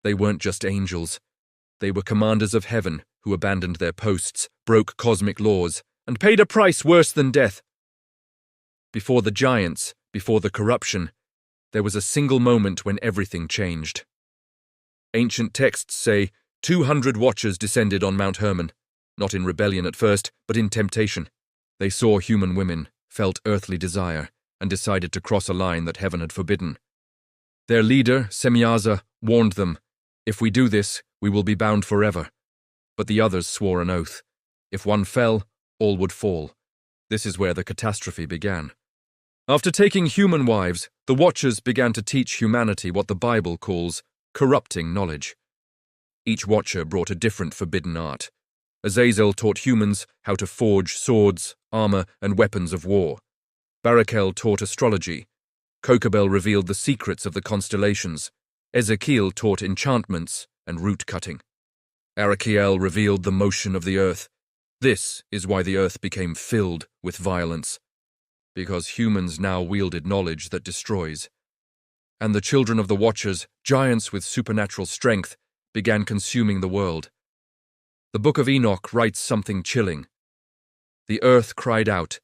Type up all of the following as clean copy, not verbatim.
They weren't just angels. They were commanders of heaven who abandoned their posts, broke cosmic laws, and paid a price worse than death. Before the giants, before the corruption, there was a single moment when everything changed. Ancient texts say 200 watchers descended on Mount Hermon, not in rebellion at first, but in temptation. They saw human women, felt earthly desire, and decided to cross a line that heaven had forbidden. Their leader, Semyaza, warned them, "If we do this, we will be bound forever." But the others swore an oath. If one fell, all would fall. This is where the catastrophe began. After taking human wives, the Watchers began to teach humanity what the Bible calls corrupting knowledge. Each Watcher brought a different forbidden art. Azazel taught humans how to forge swords, armor, and weapons of war. Barakel taught astrology. Kokabel revealed the secrets of the constellations. Ezekiel taught enchantments and root cutting. Arakiel revealed the motion of the earth. This is why the earth became filled with violence, because humans now wielded knowledge that destroys. And the children of the Watchers, giants with supernatural strength, began consuming the world. The Book of Enoch writes something chilling. The earth cried out,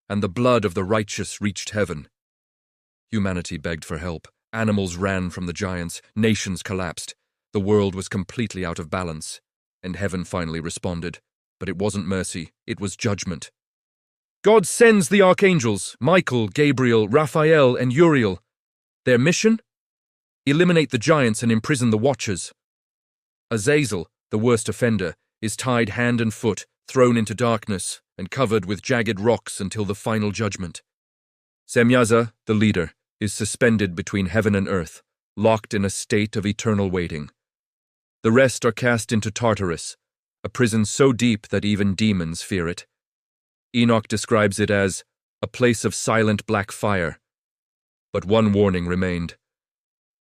and the blood of the righteous reached heaven. Humanity begged for help. Animals ran from the giants. Nations collapsed. The world was completely out of balance, and heaven finally responded. But it wasn't mercy, it was judgment. God sends the archangels, Michael, Gabriel, Raphael, and Uriel. Their mission? Eliminate the giants and imprison the Watchers. Azazel, the worst offender, is tied hand and foot, thrown into darkness, and covered with jagged rocks until the final judgment. Semyaza, the leader, is suspended between heaven and earth, locked in a state of eternal waiting. The rest are cast into Tartarus, a prison so deep that even demons fear it. Enoch describes it as a place of silent black fire. But one warning remained.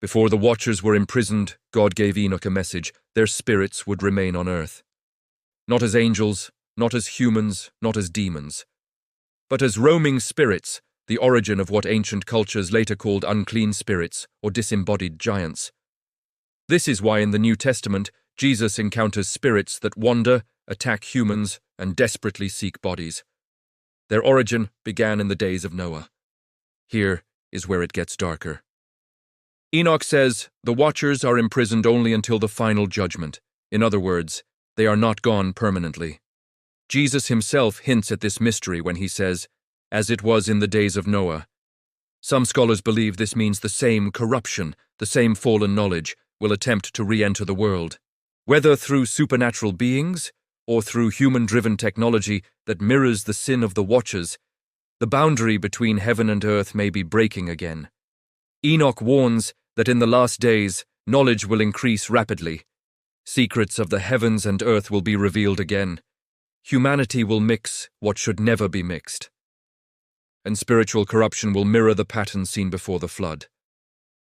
Before the Watchers were imprisoned, God gave Enoch a message: their spirits would remain on earth. Not as angels, not as humans, not as demons, but as roaming spirits, the origin of what ancient cultures later called unclean spirits or disembodied giants. This is why in the New Testament, Jesus encounters spirits that wander, attack humans, and desperately seek bodies. Their origin began in the days of Noah. Here is where it gets darker. Enoch says the Watchers are imprisoned only until the final judgment. In other words, they are not gone permanently. Jesus himself hints at this mystery when he says, "As it was in the days of Noah." Some scholars believe this means the same corruption, the same fallen knowledge, will attempt to re-enter the world, whether through supernatural beings or through human-driven technology that mirrors the sin of the Watchers. The boundary between heaven and earth may be breaking again. Enoch warns that in the last days, knowledge will increase rapidly. Secrets of the heavens and earth will be revealed again. Humanity will mix what should never be mixed. And spiritual corruption will mirror the pattern seen before the flood.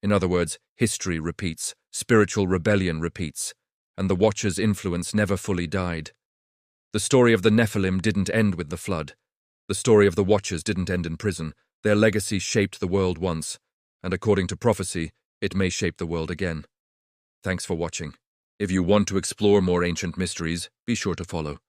In other words, history repeats, spiritual rebellion repeats, and the Watchers' influence never fully died. The story of the Nephilim didn't end with the flood. The story of the Watchers didn't end in prison. Their legacy shaped the world once, and according to prophecy, it may shape the world again. Thanks for watching. If you want to explore more ancient mysteries, be sure to follow.